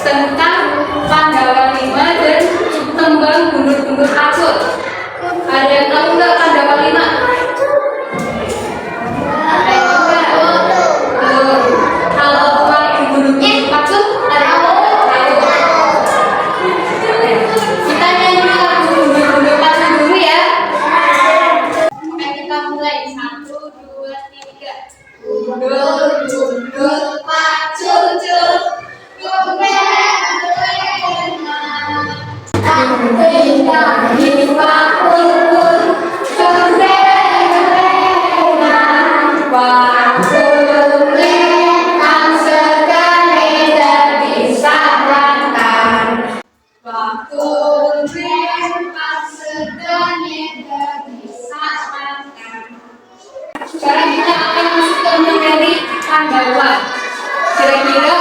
tentang Pandawa Lima dan tembang Gundur-Gundur Pacut. Ada yang tahu nggak Pandawa Lima? Ada yang tahu nggak? Kalau tembang Gundur-Gundur Pacut ada yang tahu? Kita nyanyi lagu Gundur-Gundur Pacut dulu ya. Oke, kita mulai 1, 2, 3. Gundur-gundur pacut sekarang kita akan masuk ke materi Pandawa. Kira-kira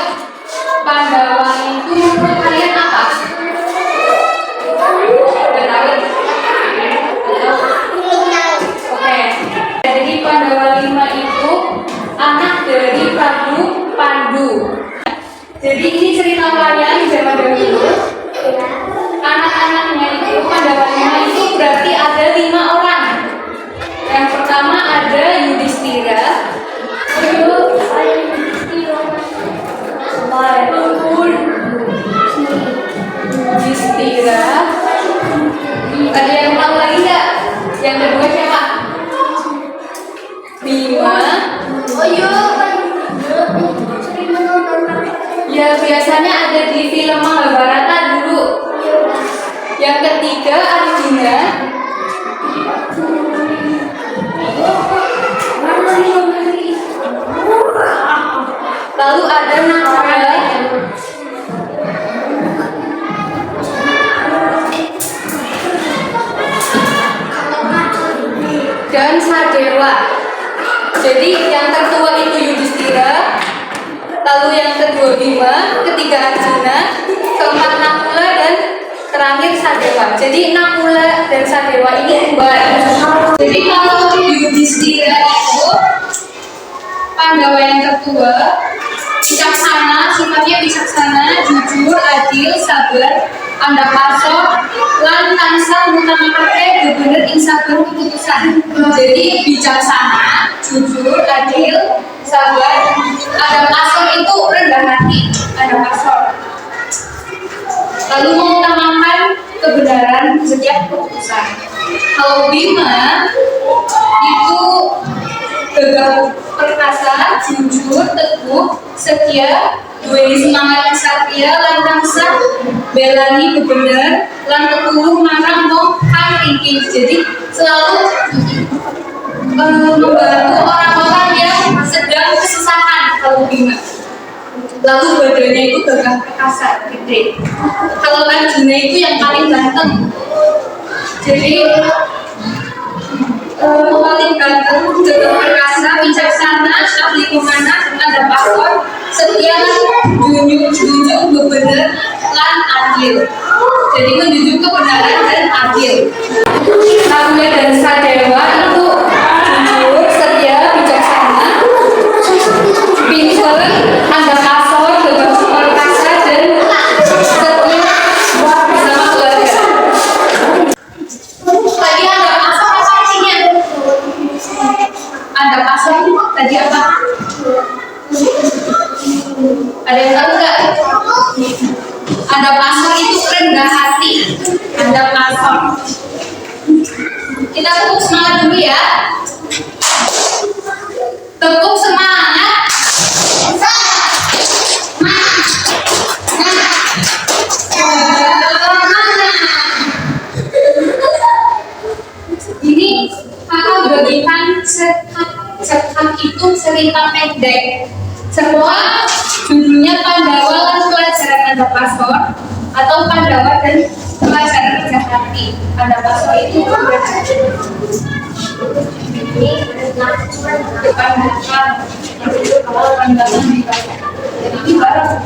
Pandawa itu menurut kalian apa? Oke, jadi Pandawa Lima itu anak dari Prabu Pandu. Jadi ini cerita wayang zaman dahulu. Anak-anaknya itu Pandawa Lima itu berarti ada 5 orang. Yang pertama ada Yudhistira, ada yang tahu lagi nggak? Yang kedua siapa? Bima. Ya biasanya ada di film Mahabharata dulu. Yang ketiga Arjuna. Lalu ada Nakula dan Sadewa. Jadi yang tertua itu Yudhistira, lalu yang kedua Bima, ketiga Arjuna, keempat Nakula dan terakhir Sadewa. Jadi Nakula dan Sadewa ini kembar. Jadi kalau Yudhistira itu Pandawa yang tertua, bijaksana, sifatnya bijaksana, jujur, adil, sabar, andapasor, lan tansah ngutamaake bener ing saben keputusan. Jadi bijaksana, jujur, adil, sabar, andapasor itu rendah hati, andapasor. Lalu mengutamakan kebenaran setiap keputusan. Kalau Bima itu gagah perkasa, jujur, teguh, setia, duweni semangat kesatria, lan tansah belani bebener, lan teguh marang wong kang tinggi. Jadi selalu membantu orang-orang yang sedang kesusahan kalau Bima. Lalu badannya itu gagah perkasa, gede. Kalau Arjuna itu yang paling ganteng. Jadi paling ganteng, gagah perkasa, bijaksana, ahli kemana, ada pastor, setia, junjung bebener, lan adil. Jadi menjunjung kebenaran dan adil. Nakula dan Sadewa itu jujur, setia, bijaksana, pintar, ada pastor, gagah perkasa dan setia bersama keluarga. Tadi ada pastor apa artinya? Ada pastor tadi apa? Ada yang tahu nggak? Ada pastor itu rendah hati. Ada pastor. Kita tepuk semangat dulu ya. Tepuk semangat. Ini kakak bagikan cetak itu cerita pendek. Semua judulnya Pandawa dan pelajaran Andapasor atau Pandawa dan pelajaran rendah hati. Andapasor itu ini depan depan kalau Pandawa dibaca. Jadi ini bareng.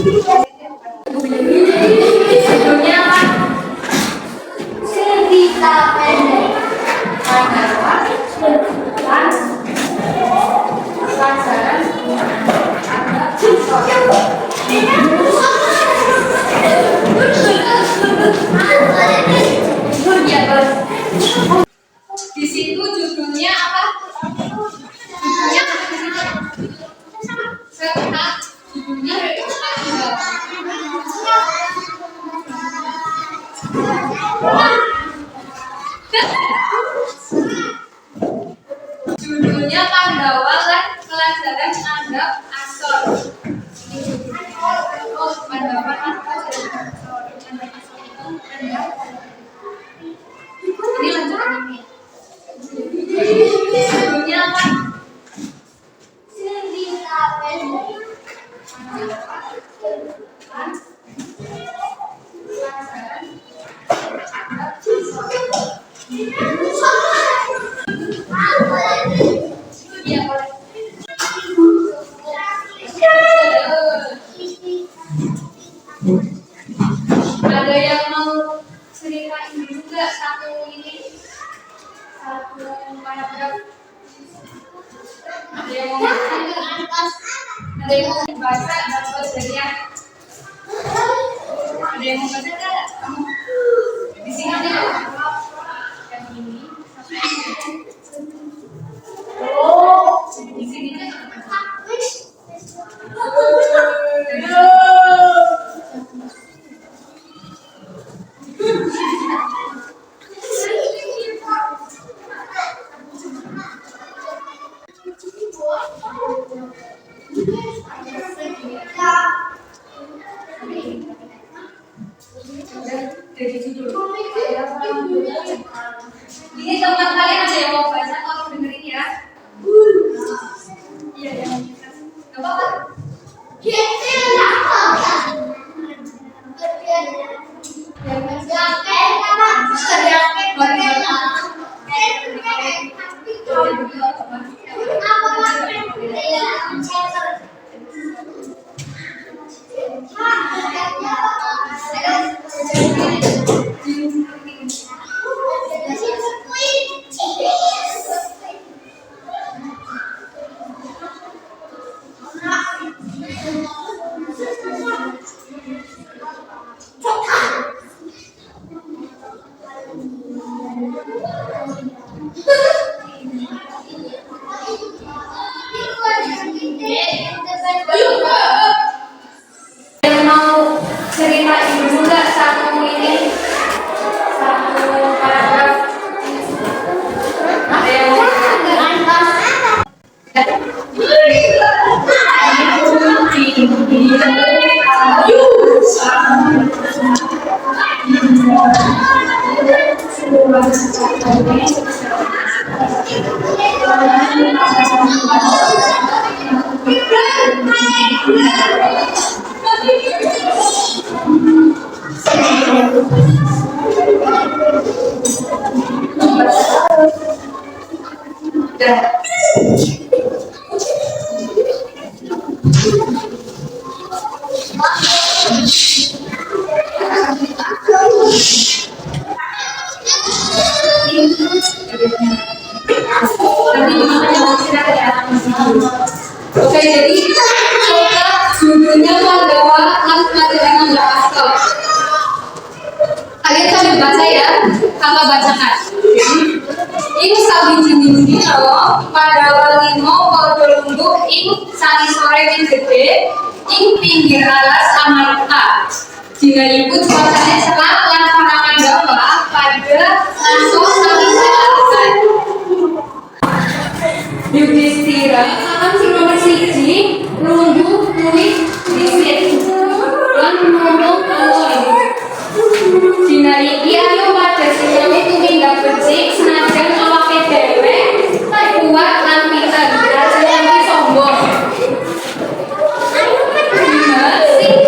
Judulnya apa? Cerita pendek. Pandawa dan pelajaran ada di situ judulnya apa? Judulnya serta judulnya judulnya Pandawa dan pelajaran adab Asor. Oh, Pandawa dan pelajaran Asor. Ini lanjutan ini. Judulnya apa? Cerita pendek. Ada yang mau ceritain juga satu ini, satu paragraf? Ada yang mau baca? Ada yang mau baca dapat dari yang? Ada yang mau baca nggak? Kamu di sini aja ya? Yang ini. Oh, di sini aja. Ini teman kalian ada yang mau baca atau dengerin ya? Iya ya. Gak apa-apa. Yang mau ceritain juga satu ini, satu paragraf? Ada yang mau? Oke, jadi coba judulnya Pandawa dan pelajaran adab Asor. Kalian sambil baca ya, kakak bacakan. Ing sabiji-biji lo Pandawa limo padha lungguh ing sangisore wing gedhe ing pinggir alas Amarta. Dina iku cuacane cerah lan para Pandawa pada langsung sangisore alasan. Yudhistira kan sing nomor 1 lungguh kuwi disit lan ngomong dina iki ayo pada sinami tumindak becik senajan awake dhewe kuat lan pinter aja nganti sombong. Dina sing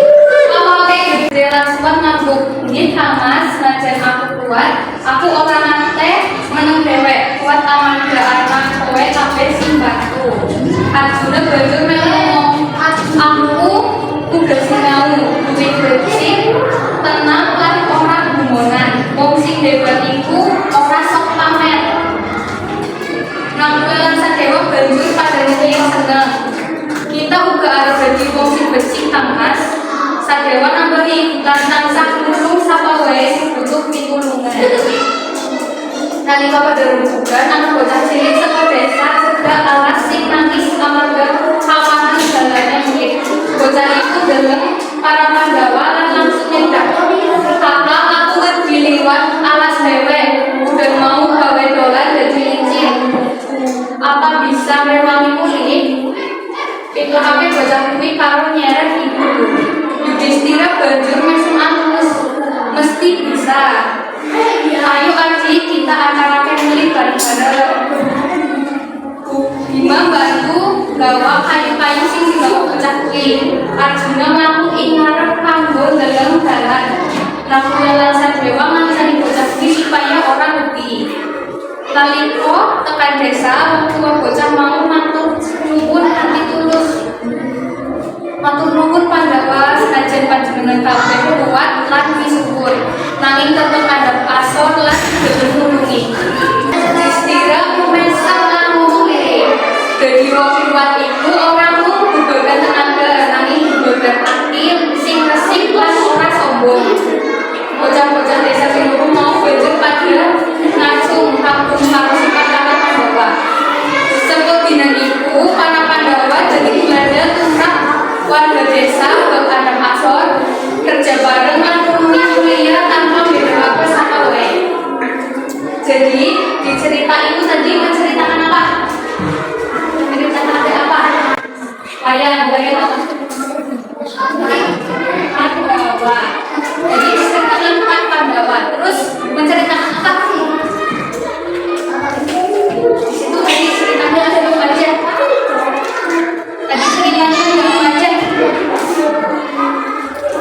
awake gede lan kuat nganggo nggih Hamas senajan aku kuat aku ora nate meneng dhewe kuat amarga anak kowe kabeh sing bantu. Arjuna banjur ngomong aku muda sinau, duwe becik, tenang lan ora gumonan. Wong sing hebat iku ora sok pamer. Nangkul lan Sadewa banjur pada yang seneng. Kita uga arep dadi wong sing becik kangmas. Sadewa nambahi lan tansah nulung sapa wae sing butuh pitulungan. Nalika pada rembugan, anak bocah cilik saka desa sedang alas sing nangis amarga kawanan jalannya mulik. Bocah itu deleng para Pandawa lan langsung nyendak. Kakak, aku wedi liwat alas dewe dan mau gawe dolan dadi licin. Apa bisa mewangi mulih? Itu ape bocah kuwi karo nyeret ibu. Yudhistira banjur mesem alus, mesti bisa. Ayo Arji, kita akan mulih bareng-bareng. Bima bantu gawa kayu-kayu sing digawa bocah kuwi. Arjuna mlaku ing ngarep kanggo ndeleng dalan. Nakula lan Sadewa ngancani bocah kuwi supaya ora wedi. Nalika tekan desa, wong tua bocah mau matur nuwun hati tulus. Matur nuwun Pandawa, senajan panjenengan kabeh kuat lan misuwur, nanging tetep andhap asor lan gelem nulungi. Yudhistira memesak lan ngomong lirik. Dadi wong kuat iku ora mung bebagan tenaga, nanging bebagan ati sing resik lan ora sombong. Bocah-bocah desa sing mau banjur pada ngacung kagum karo sifat Pandawa. Saka dina iku para Pandawa jadi gulanda tumrap warga desa berkandang asor, kerja bareng lan kuliah tanpa beda apa sama wae. Jadi di cerita itu tadi menceritakan apa? Menceritakan ada apa? Bayang Pandawa. Jadi menceritakan tentang Pandawa. Terus menceritakan apa sih? Di situ tadi ceritanya ada apa aja? Tadi ceritanya ada apa aja?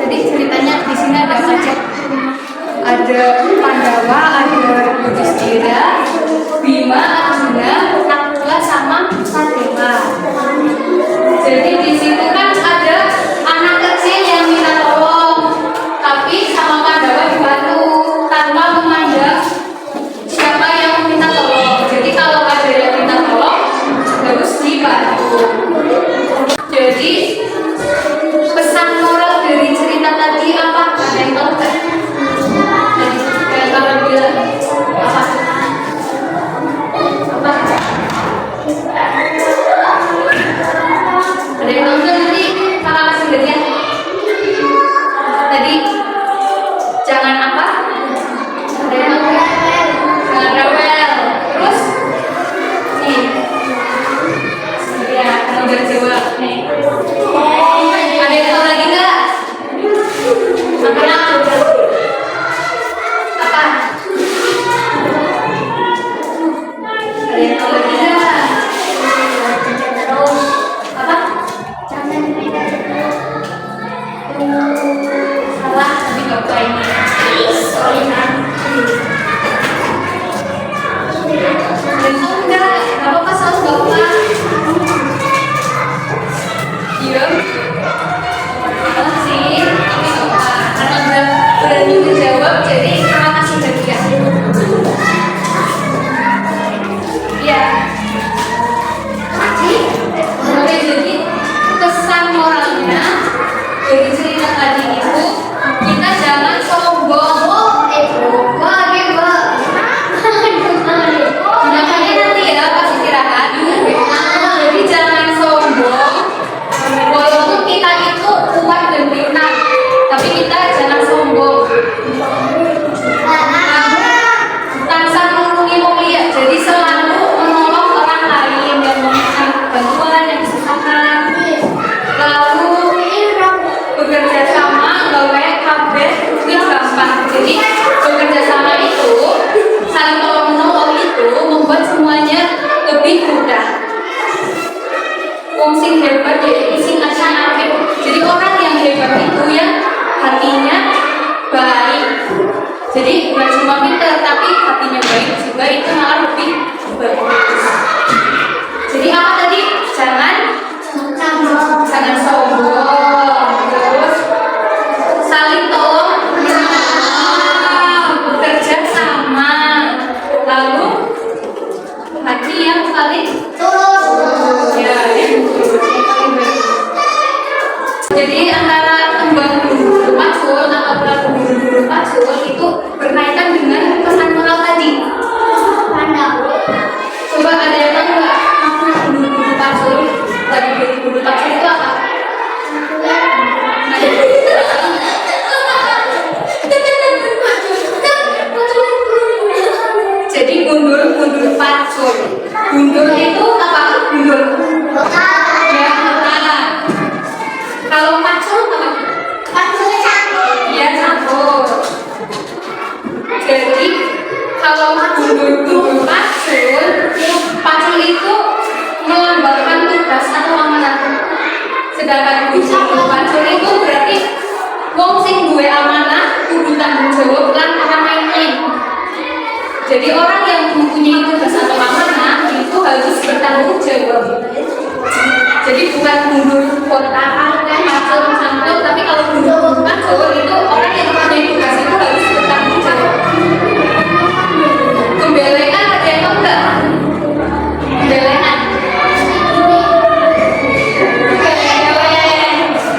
Jadi ceritanya di sini ada apa aja? Ada Pandawa, ada Yudhistira, Bima, Arjuna, Nakula sama Sadewa. Jadi di situ kan ada anak kecil yang minta tolong, tapi sama Pandawa dibantu tanpa memandang pacul. Gundul itu apa? Gundul. Ya, tangan. Kalau pacul apa? Pacul campur. Ya, campur. Jadi kalau gundul pacul, pacul itu melambangkan tugas atau amanah. Sedangkan gundul pacul itu berarti wong sing duwe amanah kudu tanggung jawab lan ora main-main. Jadi orang yang mempunyai tugas atau amanah itu harus bertanggung jawab. Jadi bukan gundul kotaan, pacul campur, tapi kalau gundul pacul itu orang yang mempunyai tugas itu harus bertanggung jawab. Gembelengan ada yang enggak? Gembelengan.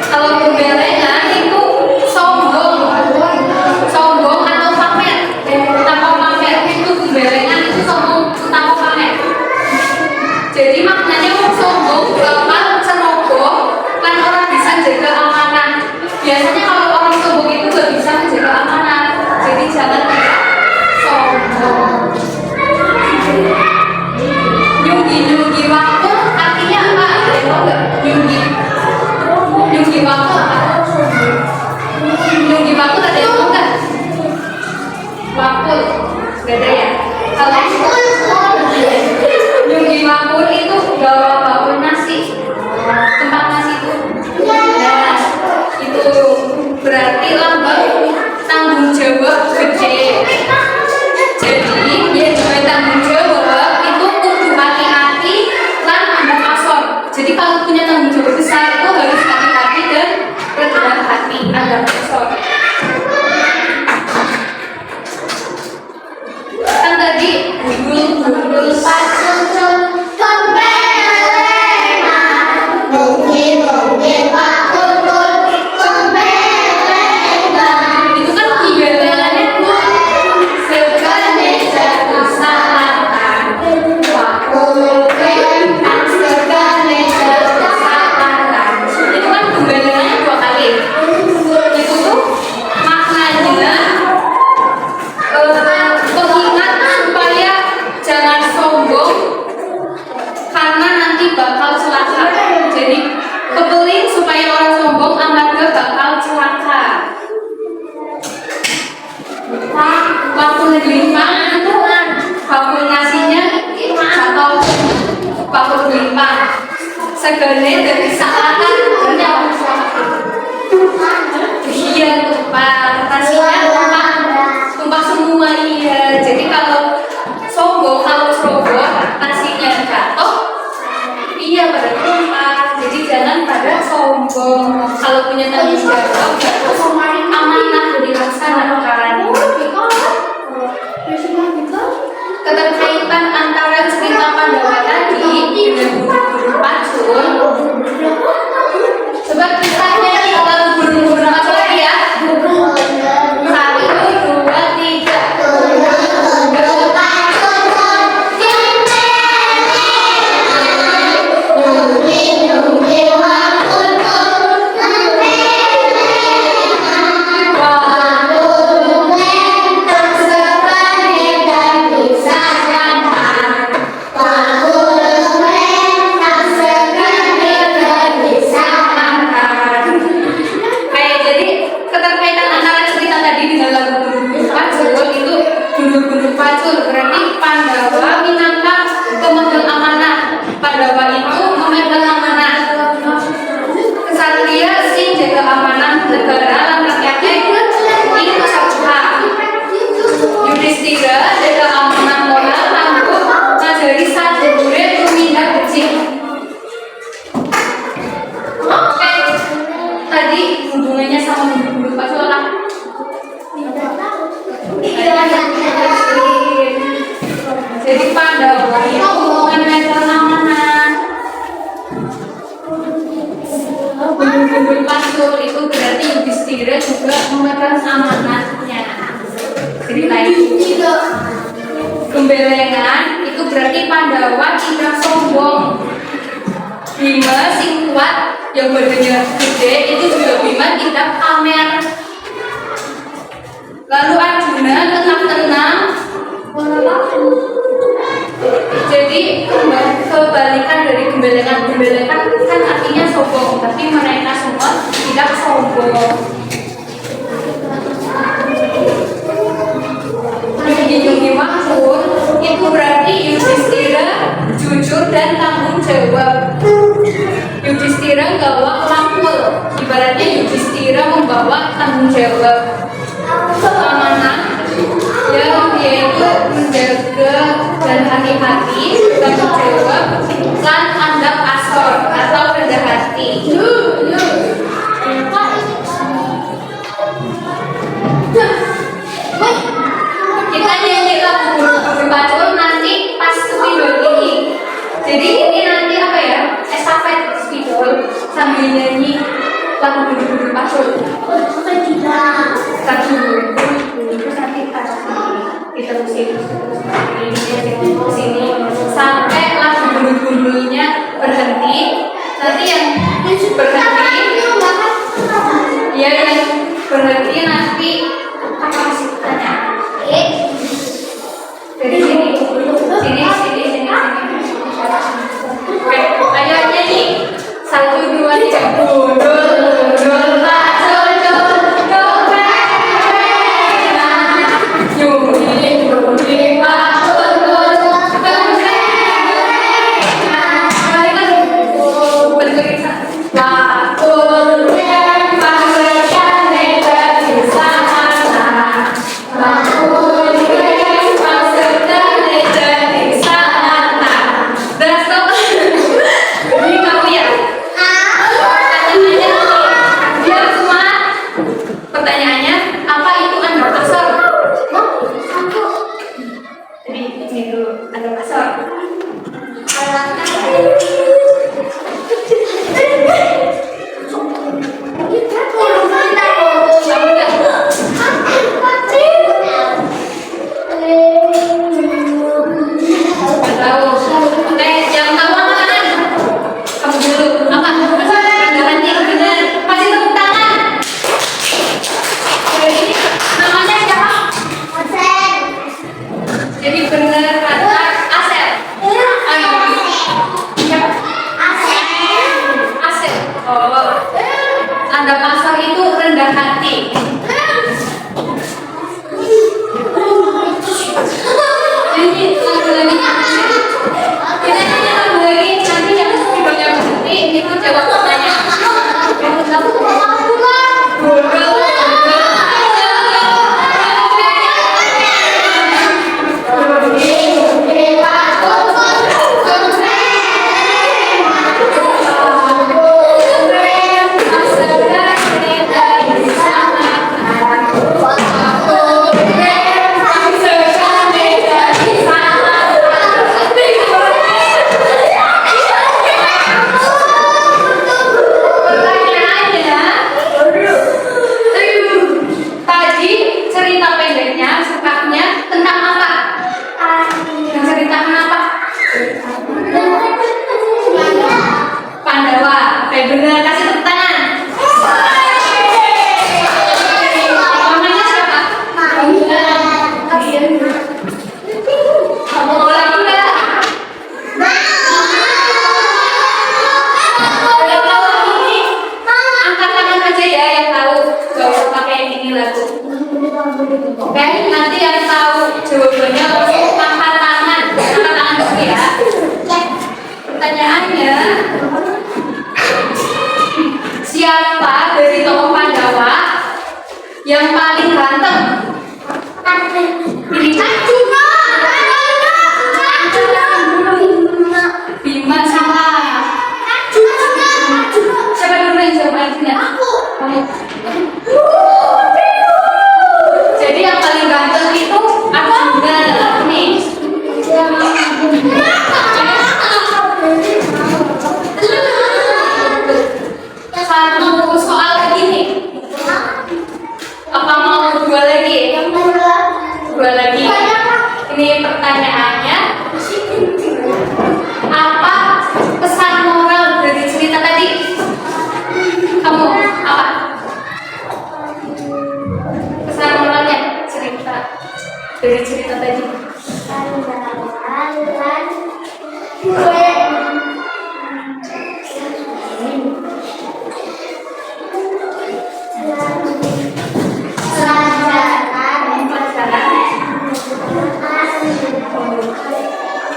Kalau gembelengan itu sombong atau pamer. Tanpa pamer itu gembelengan itu sombong tanpa pamer. Jadi maknanya sombong bakal ceroboh kan orang bisa jaga amanah. Biasanya kalau orang sombong itu gak bisa menjaga amanah. Jadi jangan sombong. Nyunggi waktu artinya apa? Nyunggi waktu apa? Nyunggi waktu ada yang tahu nggak? Waktu beda ya. Kalau nyunggi waktu itu bawa bakul nasi, tempat nasi itu. Nah, itu berarti lambang tanggung jawab gede. Jadi dia juga tanggung jawab itu kudu hati-hati lan ada asor. Jadi kalau punya tanggung jawab besar itu harus hati-hati dan rendah hati, ada asor. Kan tadi gundul Pacul gembelengan. Mungkin pacul gembelengan. itu kan gembelengannya segane jatuh salatan. Wakul kan segane jatuh salatan. Itu kan gembelengannya 2 kali. Itu tuh maknanya pengingat supaya jangan sombong karena nanti bakal celaka. Jadi kebelin supaya orang sombong amarga bakal celaka. Waktu limpah itu bakul nasinya atau bakul limpah segane dari salatan banyak. Iya tumpah nasinya tumpah semua iya. Jadi kalau sombong, kalau ceroboh nasinya jatuh, iya pada tumpah. Jadi jangan pada sombong. Kalau punya tanggung jawab, harus amanah dilaksanakan. Keterkaitan antara cerita Pandawa tadi dengan guru-guru pacul. Coba kita nyanyi kalau guru-guru pacul ya. 1, 2, 3. Jadi keterkaitan antara cerita tadi dengan lagu gundul pacul itu gundul pacul berarti Pandawa minangka pemegang amanah. Pandawa itu memegang amanah. Kesatria sing jaga amanah negara lan rakyatnya itu saja. Yudhistira jaga amanah moral tangguh ngajari sadulure tumindak becik. Oke, tadi hubungannya sama gundul pacul lah. Jadi Pandawa itu memegang amanah. Gundul pacul itu berarti Yudhistira juga memegang amanahnya. Jadi lagi gembelengan itu berarti Pandawa tidak sombong. Bima sing kuat yang badannya gede itu juga Bima tidak pamer. Lalu Arjuna tetap tenang. membelakan kan artinya sombong, tapi mereka semua tidak sombong. Menjunjung makmur itu berarti Yudhistira jujur dan tanggung jawab. Yudhistira gawa makmur, ibaratnya Yudhistira membawa tanggung jawab keamanan yang yaitu menjaga dan hati-hati, tanggung jawab dan andap asor atau rendah hati. Kita nyanyi lagu Bumi Pacul nanti pas spidol ini. Jadi ini nanti apa ya? Estafet spidol sambil nyanyi lagu Bumi Pacul. Lagu terus nanti kita musim sini sampai lagu bulu-bulunya berhenti. Nanti yang berhenti, ya yang berhenti nanti apa sih tanya? Dari sini. Oke, ayo nyanyi. 1, 2, 3. Dodol pacul, dodol merah. Nyuli pacul, dodol merah. Pacul rempah rekane dari sana. Pacul rempah sedane dari sana. Dan stop. Ini kamu ya. Biar semua pertanyaannya apa itu andropasor? Jadi ini dulu andropasor. Tahu. Oke, yang tahu apa kan? Kamu dulu. Apa? Rendah hati, benar. Kasih tepuk tangan. Ini namanya siapa? Jadi benar kata Asel. Ayo. Siapa? Asel. Oh. Anda pasar itu rendah hati. Jadi lagu lagi. Kita nyanyi lagu lagi. Nanti yang videonya berhenti itu jawab pertanyaan.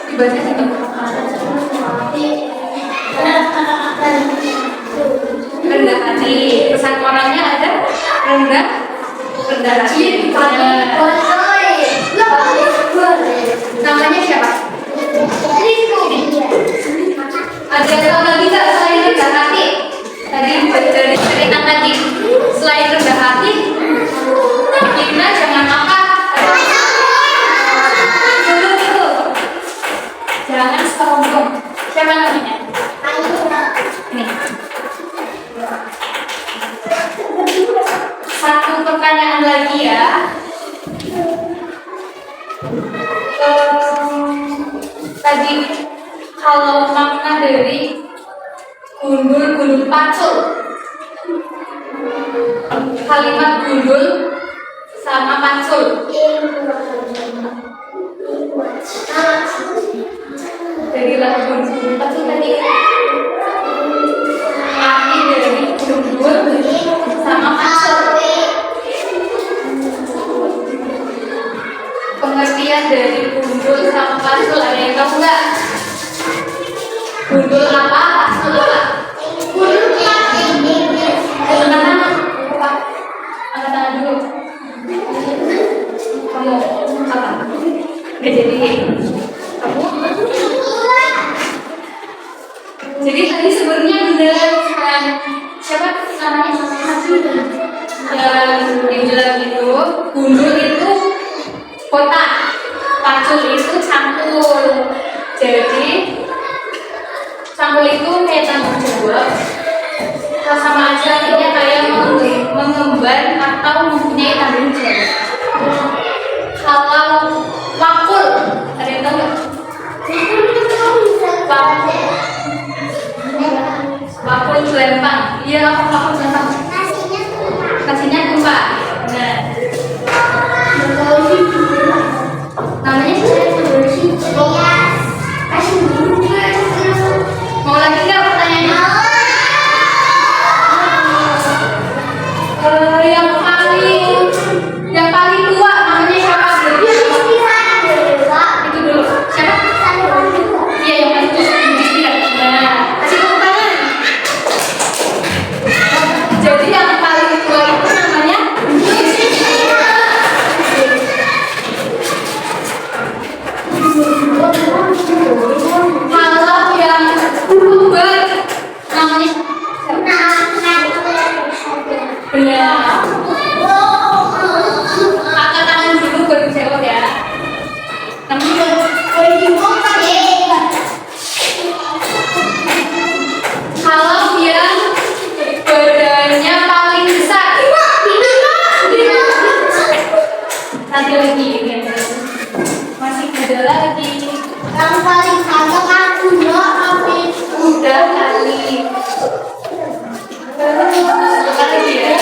Dibaca gitu. Rendah hati. Pesan orangnya ada rendah hati. Namanya siapa? Ada yang tahu lagi nggak selain rendah hati? Tadi dari cerita tadi, selain rendah hati, Gina jangan apa? Dulu. Jangan sombong. Siapa namanya? Ini. Satu pertanyaan lagi ya. Tadi kalau makna dari gundul pacul, kalimat gundul sama pacul. Dari lagu gundul pacul tadi arti dari gundul sama pacul. Pengertian dari gundul sama pacul ada yang tahu nggak? Gundul apa? Pacul apa? Angkat tangan dulu. Kamu apa? Nggak jadi. Kamu? Jadi tadi sebenarnya benar siapa namanya? Yang bilang itu gundul itu kotak, pacul itu cangkul. Jadi cangkul itu kayak tanggung jawab. Sama aja artinya kayak mengemban atau mempunyai tanggung jawab. Kalau wakul, ada yang tahu nggak? Wakul selempang. Iya, wakul selempang. Nasinya tumpah. Nah, namanya mau lagi nggak pertanyaannya? Yang paling tua namanya siapa? Itu dulu. Siapa? Iya, yang paling tua. Nah, kasih tepuk tangan. Jadi yang paling tua itu namanya kalau yang kembar namanya benar. Angkat tangan dulu baru jawab ya. Namanya kalau yang badannya paling besar. Nanti lagi masih ada lagi. Yang paling agak aku Udah kali. Lagi ya.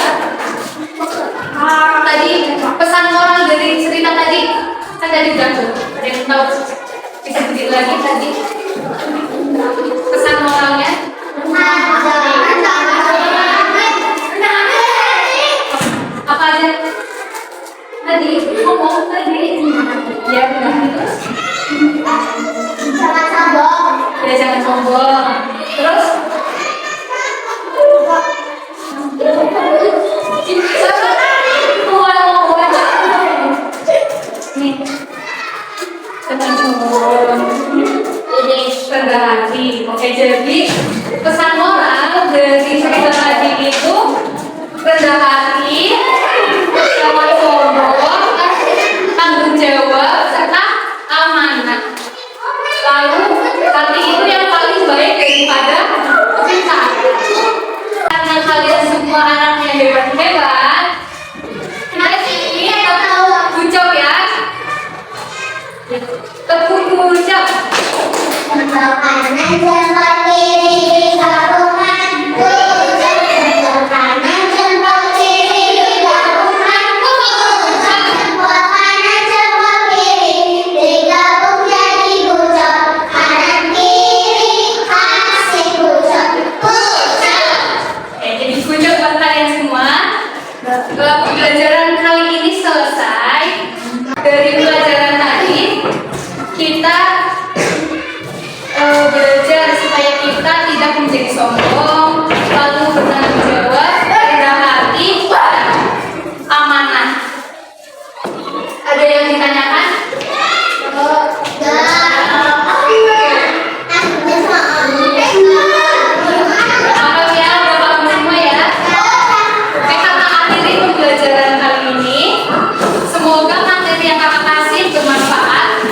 Tadi pesan moral dari cerita tadi kan tadi udah tuh. Ada yang tahu? Bisa berdiri lagi tadi. Pesan moralnya apa aja? Tadi ngomong tadi. Ya benar. Ya jangan sombong. Terus nih jangan sombong. Rendah hati. Oke, jadi pesan moral dari cerita tadi itu rendah hati, jangan sombong, tanggung jawab serta amanah. Lalu hati itu yang paling baik daripada cinta. Karena kalian semua anaknya hebat-hebat, ini atau ucap ya, tepuk ucap. Pembelajaran kali ini selesai. Dari pelajaran tadi kita belajar supaya kita tidak menjadi sombong, lalu bertanggung jawab, rendah hati, dan amanah. Ada yang ditanyakan? Maaf ya, udah paham semua ya. Oke, kakak akhiri pembelajaran kali ini. Semoga materi yang kakak kasih bermanfaat.